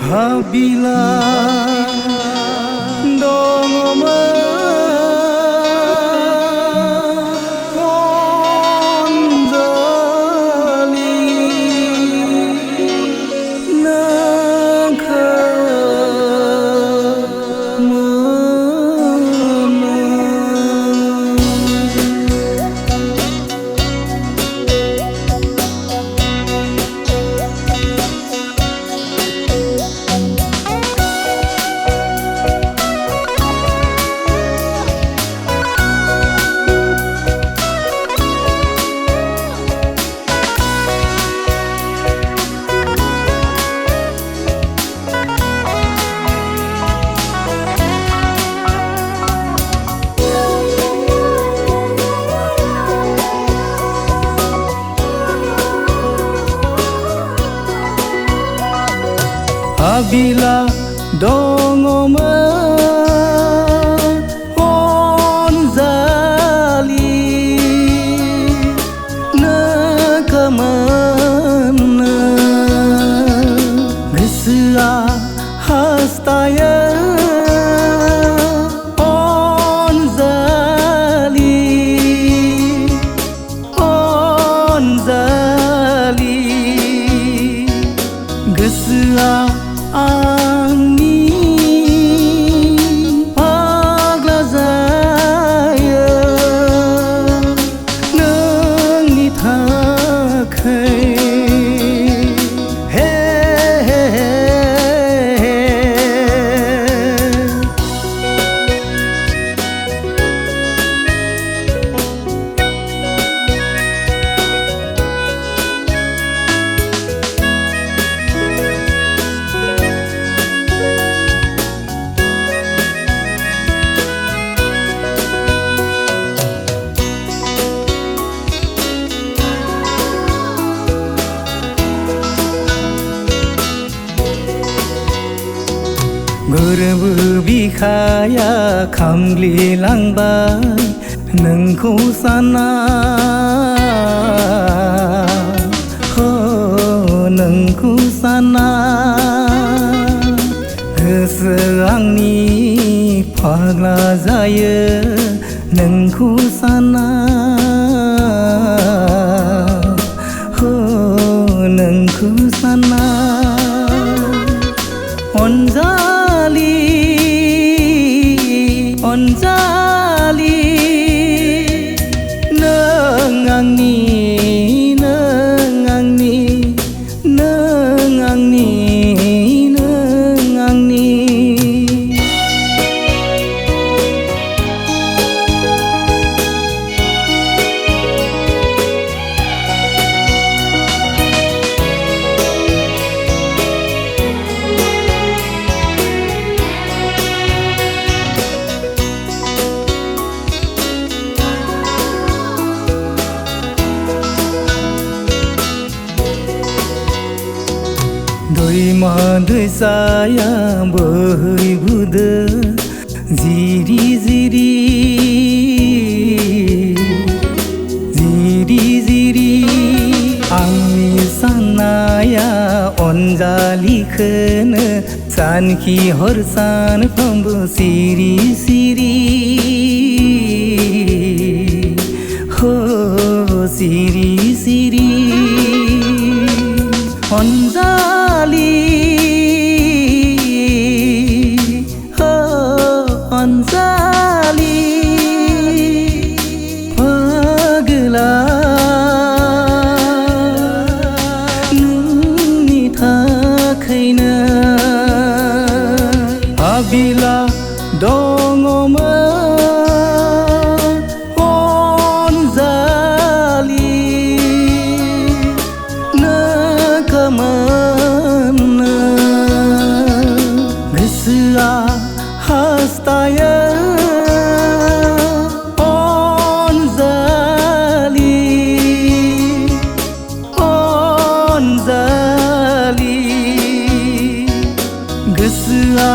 Habila dongoma konjali nangka Habila dongoma onzali nakamana mesra hastaya onzali gesra Ani pagla zaya nangni thakai he गोरब बिखाया खामग्लिलांबाय नोंखौ साना नोंखौ साना गोसो आंनि फाग्ला जायो नोंखौ साना नोंखौ साना Onzali nang angni दैमा दैसाया बोहैबोदो जिरि जिरि आंनि साननाया अनजालिखौनो सानखि हर सानफ्रोमबो सिरि सिरि सिरि सिरि Onzali Onzali pagla nungni thakaina habila dongoma hastaya onzali gesra